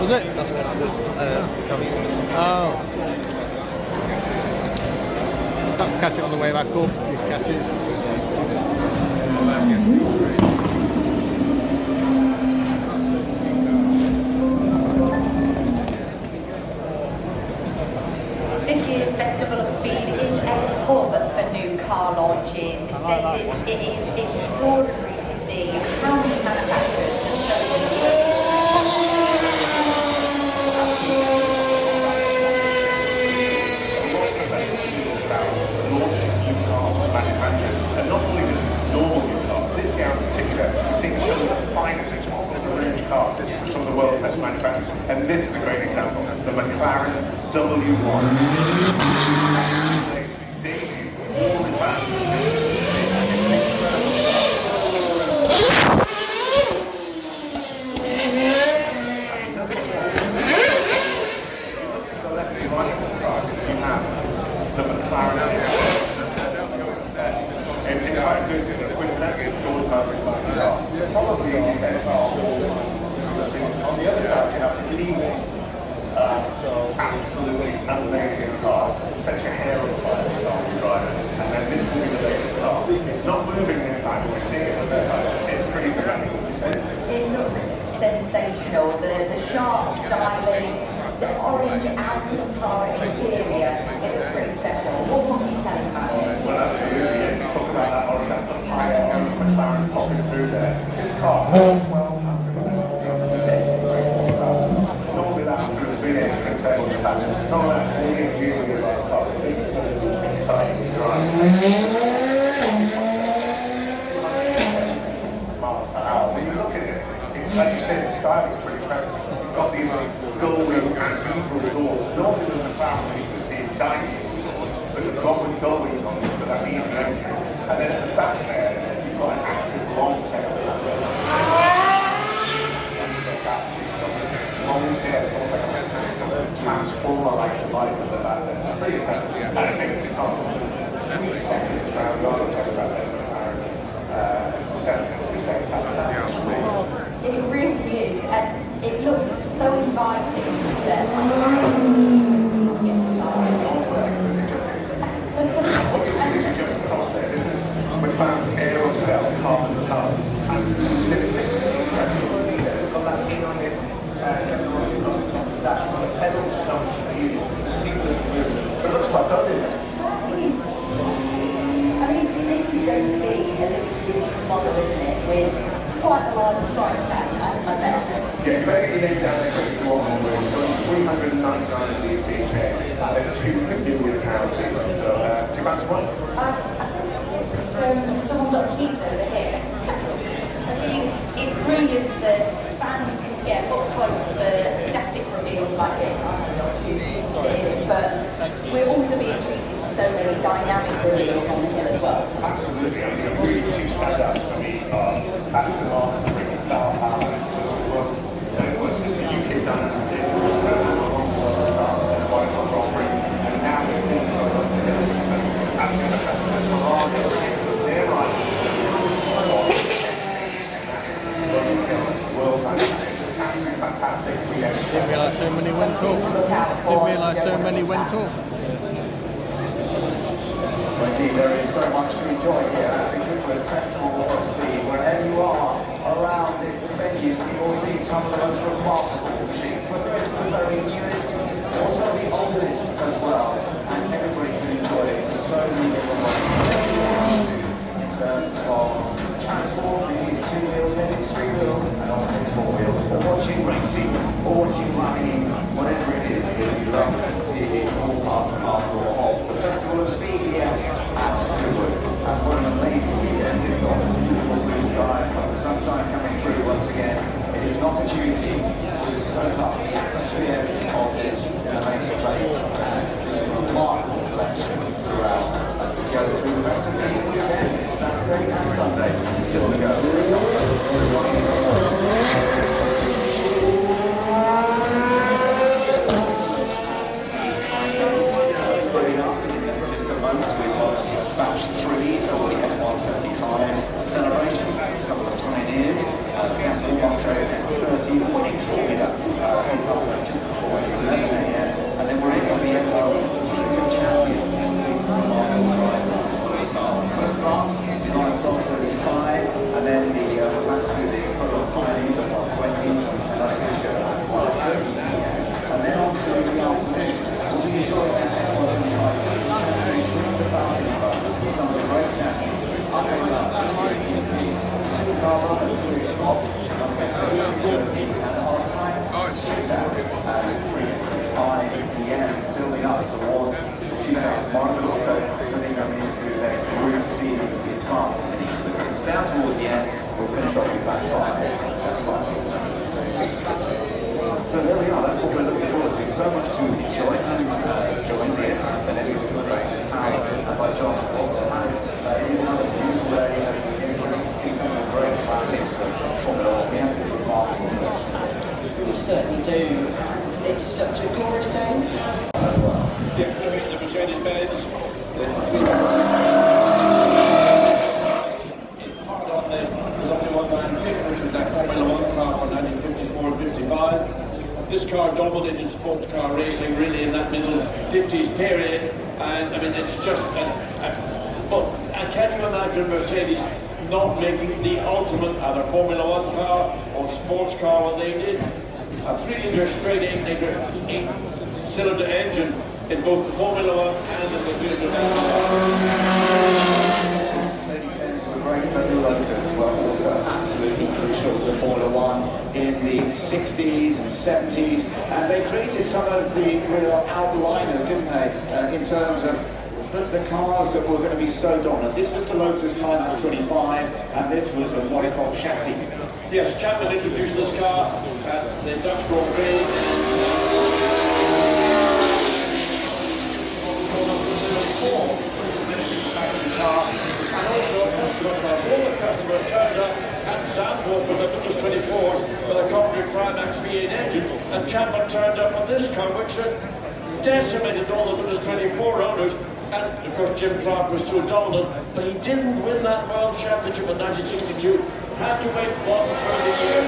Was it? That's what I did. Oh. Perhaps catch it on the way back up if you catch it. This year's Festival of Speed is a hub for new car launches. It is extraordinary to see how many manufacturers and not only just normal new cars. This year in particular, we're seeing some of the finest top-of-the-range cars from the world's best manufacturers. And this is a great example, the McLaren W1. Debut all advanced. The McLaren it's probably the best car. On the other side, you have the legal, absolutely amazing car. Such a hair on fire car driver. And then this will be the latest car. It's not moving this time, but we're seeing it on the side. It's pretty dramatic. It looks sensational. The sharp styling, the orange Alcantara interior. It looks pretty special. What can you tell us about it? Well, absolutely. Yeah. You talk about that orange Alcantara McLaren popping through there. This car has 1,200 normally that has been in twin turbo patterns. Not allowed to be in really large cars. So this is going to be exciting to drive. Miles per hour. When you look at it, it's as you said, the style is pretty impressive. You've got these gull-wheel cathedral doors. Normally with the McLaren we used to see dining doors, but you've got with gull wheels on this for that easy entry. And then at the back there, you've got an active long tail. Long tail, it's almost like a transformer-like device at the back there. Pretty impressive. And it makes this car 3 seconds round on the test track there. 2 seconds faster. That's extraordinary. It really is, and it looks so inviting that what you see as you jump across there, this is McLaren's aerocell carbon tire. with quite a large price tag, I bet. Yeah, you better get your name down there quickly for one more room. It's only 399 of these being paid, and then £2 million each. So, do you fancy one? I think it's someone got keys over here. I think it's brilliant that fans can get up close for static reveals like this. I don't know what you see, but we're also being treated to so many dynamic reveals on the hill as well. Absolutely. I mean, really two standouts for me are Aston Martin's bringing Flower Power to sort of, it's a UK dynamic thing. And now we're seeing absolutely fantastic Ferrari. They're right. World absolutely fantastic. Didn't realise so many went up. Didn't realise so many went up. Well, indeed, there is so much to enjoy here at the Goodwood Festival of Speed. Wherever you are around this venue, you will see some of the most remarkable machines, whether it's the very newest, also the oldest as well, and everybody can enjoy it in so many different ways. In terms of transport, maybe it's 2 wheels, maybe it's 3 wheels, and often it's 4 wheels, or watching racing, or watching rallying, whatever it is that you love, it is all part and parcel of the Festival of Speed here at Goodwood. And what an amazing weekend we've got. Beautiful blue sky, the sunshine coming through once again. It is an opportunity to soak up the atmosphere of this amazing place and this remarkable collection throughout as we go through the rest of the weekend, Saturday and Sunday. Still to go. Batch 3 for the F175 celebration. Some of the pioneers, Gas Montreal 1030, winning formula just before 11 a.m. And then we're into the F1 Teams of Champions. First class is on at 12:35, and then we're back to the pioneers at 1:20, and I finish at 1:30 p.m. And then on to the afternoon. We'll be enjoying that F175 some of the great champions up and Supercar runners off and on time shootout at 3:05 p.m. building up towards the shootout tomorrow, but also putting them into their group C is fastest in each of the groups. Down towards the end, we'll finish off with batch 5. So there we are, that's what we're looking forward to. So much to enjoy. Joined here and then to great power and by John also has. It is another beautiful day as we get to see some of the great classics of Formula 1. We have this remarkable. We certainly do, and it's such a glorious day As well. The Mercedes-Benz. Hard on the W196, which was that Formula 1 car from 1954-55. This car dominated sports car racing really in that middle 50s period, and I mean it's just but can you imagine Mercedes not making the ultimate either Formula 1 car or sports car when they did? A 3-litre straight 8-cylinder engine in both the Formula 1 and in the Mercedes-Benz were great, but the Lotus were also absolutely crucial to Formula 1 in the 60s and 70s, and they created some of the real outliners, didn't they, in terms of the cars that were going to be so dominant. This was the Lotus Climax 25, and this was the monochrome chassis. Yes, Chapman introduced this car at the Dutch Grand Prix. And also a customer car. All the customer turns up at Zandvoort with the Lotus 24 with a Coventry Climax V8 engine, and Chapman turned up on this car, which had decimated all the Lotus 24 owners. And of course Jim Clark was so dominant, but he didn't win that World Championship in 1962. Had to wait one further year.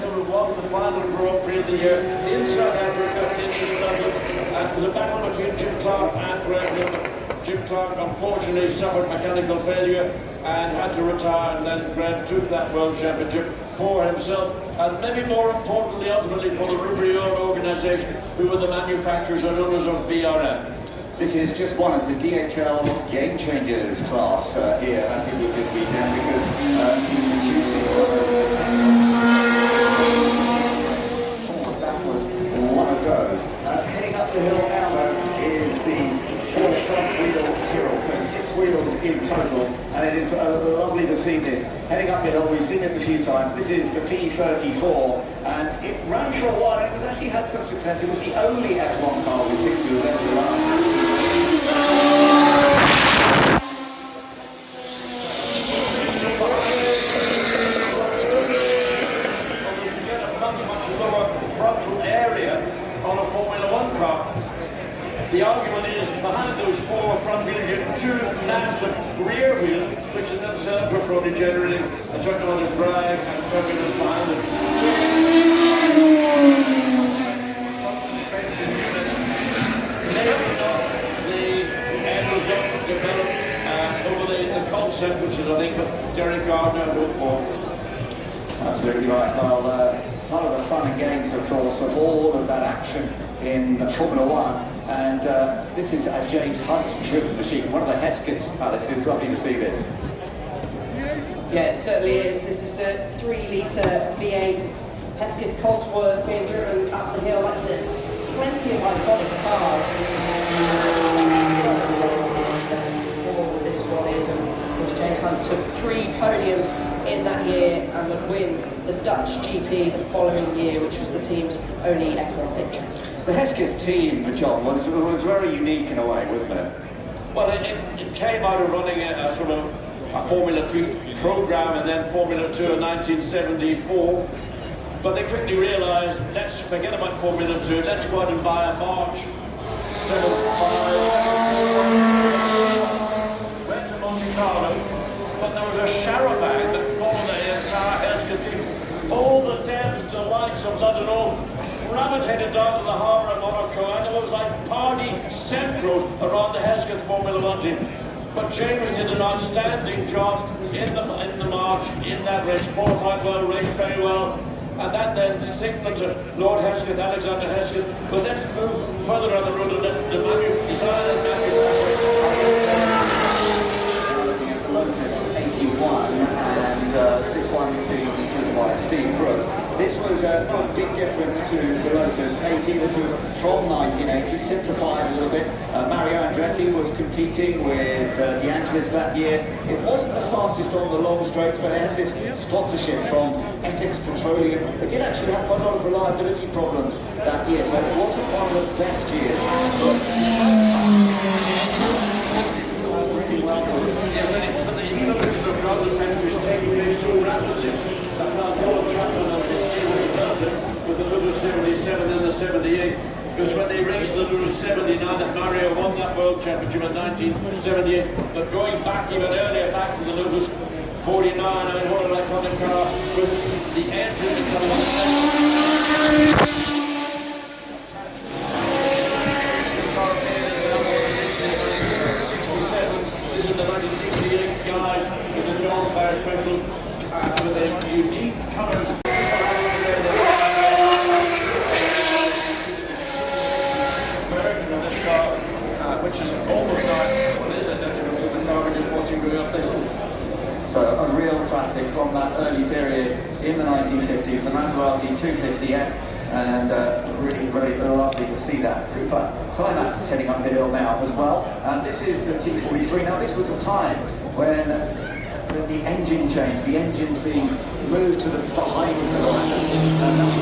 They won the final Grand Prix of the year in South Africa, in East London, and it was a battle between Jim Clark and Greg Miller. Jim Clark unfortunately suffered mechanical failure and had to retire, and then Greg took that World Championship for himself, and maybe more importantly, ultimately for the Rubrion organisation, who were the manufacturers and owners of VRM. This is just one of the DHL Game Changers class here at Goodwood this weekend, because that was one of those. Heading up the hill now though is the four front wheel Tyrrell, so 6 wheels in total, and it is lovely to see this. Heading up the hill, we've seen this a few times. This is the P34, and it ran for a while, and it was actually had some success. It was the only F1 car with 6 wheels ever to run. Frontal area on a Formula 1 car. The argument is behind those 4 front wheels you have 2 massive rear wheels, which in themselves are probably generating a certain amount of drag and turbulence behind them. Maybe not the end result developed over the concept, which is I think what Derek Gardner wrote for. Absolutely right. Well, part of the fun and games, of course, of all of that action in Formula 1. And this is a James Hunt-driven machine, one of the Hesketh's palaces. Lovely to see this. Yeah, it certainly is. This is the 3-litre V8 Hesketh Cosworth being driven up the hill. That's it. Plenty of iconic cars. This one is, and of course James Hunt took 3 podiums in that year and would win the Dutch GP the following year, which was the team's only F1 victory. The Hesketh team, John, was very unique in a way, wasn't it? Well, it came out of running a sort of a Formula 2 program and then Formula 2 in 1974. But they quickly realised, let's forget about Formula 2, let's go out and buy a March 75. Went to Monte Carlo, but there was a charabanc that followed the entire Hesketh team. All the Devs, delights of London, all gravitated down to the harbour of Monaco, and it was like party central around the Hesketh Formula 1 team. But James did an outstanding job in the March, in that race, qualified well, raced very well, and that then signalled to Lord Hesketh, Alexander Hesketh, but let's move further on the road and let's design and manufacture. Looking at the Lotus 81, and this one is being driven by Steve Brooks. This was not a big difference to the Lotus 80. This was from 1980, simplified a little bit. Mario Andretti was competing with De Angelis that year. It wasn't the fastest on the long straights, but it had this sponsorship from Essex Petroleum. It did actually have quite a lot of reliability problems that year, so it wasn't one of the best years. Yes, but the evolution of God's adventure is taking place so rapidly that now Paul Chapman and his team have developed it with the Lotus 77 and the 78. Because when they raced the Lotus 79, that Mario won that World Championship in 1978. But going back even earlier, back to the Lotus 49, I mean, what an iconic car with the engine becoming a This is the 1968 guys with the John Fire Special with a unique colours. Version of this car, which is almost not, well, it is identical to the car we're just watching going up the hill. So a real classic from that early period in the 1950s, the Maserati 250F, and really, really lovely to see that Cooper Climax heading up the hill now as well. And this is the T43. Now this was a time when the engine changed, the engine's being moved to the behind the line, and that was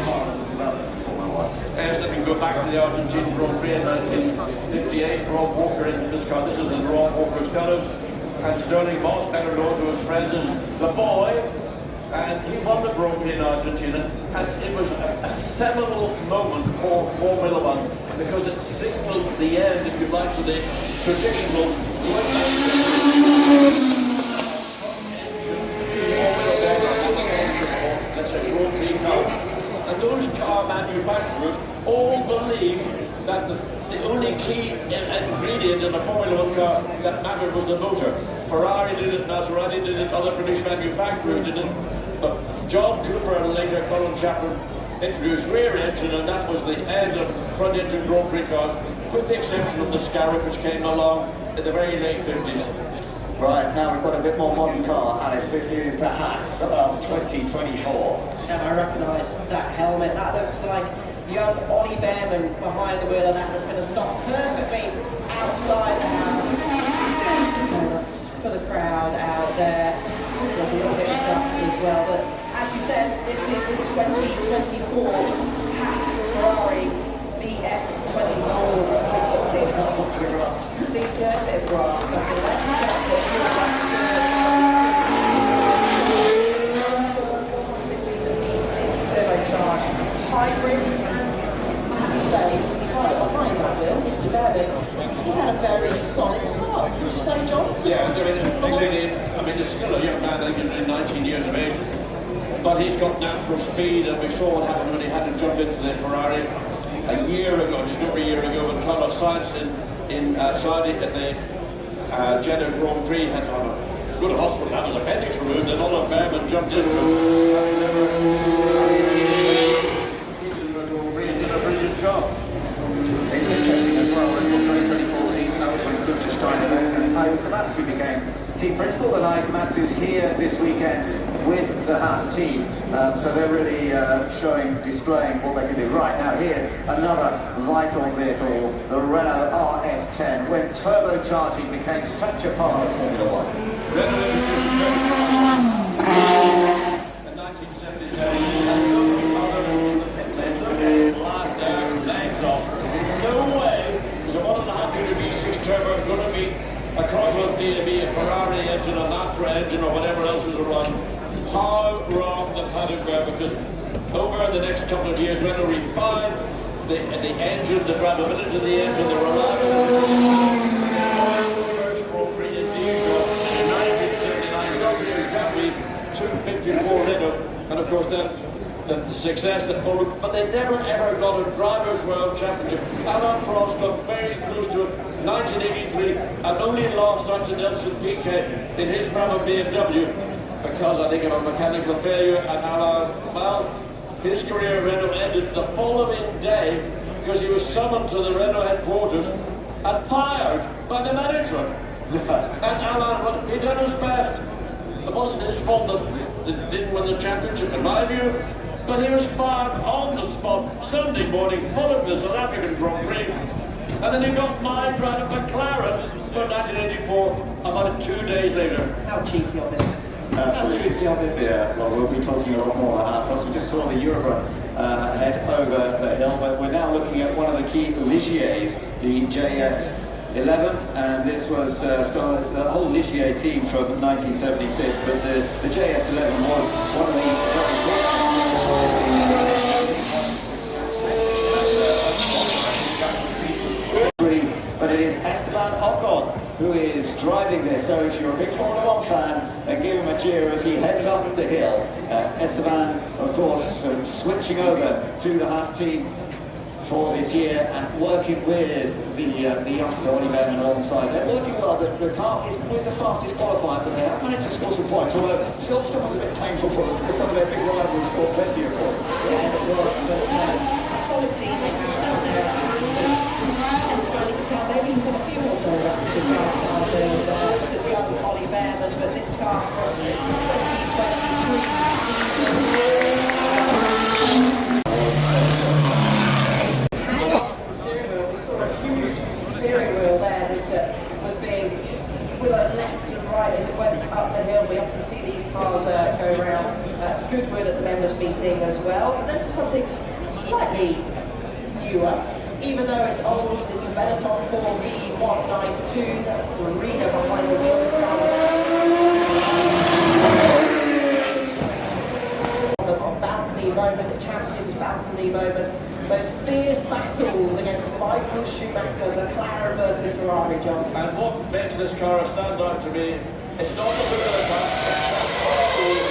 part of the development of Formula 1. Yes, let me go back to the Argentine Grand Prix in 1958. Rob Walker into this car. This is the Rob Walker's colours. And Sterling Moss, better known to his friends as the boy, and he won the Grand Prix in Argentina, and it was a seminal moment for Formula 1 because it signalled the end, if you like, to the traditional let's say Grand Prix car. And those car manufacturers all believed that the only key ingredient in a Formula 1 car that mattered was the motor. Ferrari did it, Maserati did it, other British manufacturers did it, but John Cooper and later Colin Chapman introduced rear engine, and that was the end of front engine Grand Prix cars. with the exception of the Scarab, which came along in the very late 50s. Right, now we've got a bit more modern car, Alice. This is the Haas of 2024. And I recognise that helmet. That looks like young Ollie Behrman behind the wheel of that. That's going to stop perfectly outside the house. Doing some donuts for the crowd out there. There's a little bit of dust as well. But as you said, this is the 2024 Haas Ferrari BF24. What's the grass? The bit of grass cutting that. Turbocharged hybrid, and I have to say, right behind that wheel, Mr. Behrman, he's had a very solid start. Would you say, John? Yeah, I mean, he's still a young man, I think he's only 19 years of age, but he's got natural speed, and we saw what happened when he had to jump into the Ferrari a year ago, just over a year ago, when Carlos Sainz in Saudi at the Jeddah Grand Prix had to have a good hospital, had his appendix removed, and Oliver Behrman jumped into it. Job. It's interesting as well, in the 2024 season, that was when Gunther Steiner left and Ayo Komatsu became team principal, and Ayo Komatsu's here this weekend with the Haas team. So they're really displaying what they can do. Right, now here, another vital vehicle, the Renault RS10, when turbocharging became such a part of Formula One. Renault in 1977, legs off. No way is a 1.5 V6 turbo going to be a Cosworth DAB, a Ferrari engine, a Matra engine, or whatever else was around. How wrong the paddock were, because over the next couple of years, Renault refined the engine, the drivability of the engine, the reliability. First Grand Prix in diesel in 1979, 254 Renault, and of course then the success that followed, but they never ever got a Drivers' World Championship. Alain Prost got very close to it, 1983, and only lost out to Nelson Piquet in his Brabham BMW, because I think of a mechanical failure, and Alain, well, his career at Renault ended the following day because he was summoned to the Renault headquarters and fired by the management. And Alain, he done his best. It wasn't his fault that they didn't win the championship, in my view. But he was fired on the spot Sunday morning, following the South African Grand Prix. And then he got my drive at McLaren for 1984, about 2 days later. How cheeky of him. Absolutely. How cheeky of him. Yeah, well, we'll be talking a lot more about that. Plus, we just saw the Eurorun head over the hill, but we're now looking at one of the key Ligiers, the JS11, and this was started the whole Ligier team from 1976, but the JS11 was one of the but it is Esteban Ocon who is driving this, so if you're a big Formula One fan, then give him a cheer as he heads up the hill. Esteban, of course, switching over to the Haas team for this year and working with the youngster Ollie Behrman alongside. They're working well. The car was the fastest qualifier, but they have managed to score some points, although Silverstone was a bit painful for them because some of their big rivals scored plenty of points. Yeah, it was, but a solid team they have down there. Esteban, you can tell maybe he's had a few more donuts at his start time than the young Ollie Behrman, but this car from the 2023 steering wheel there that was being willowed left and right as it went up the hill. We often see these cars go around Goodwood at the members' meeting as well. But then to something slightly newer, even though it's old, is the Benetton 4V192. That's the arena behind the wheels. The balcony moment, the champion's balcony moment. Those fierce battles against Michael Schumacher, McLaren versus Ferrari, John. And what makes this car a standout to me, it's not the look of the car, it's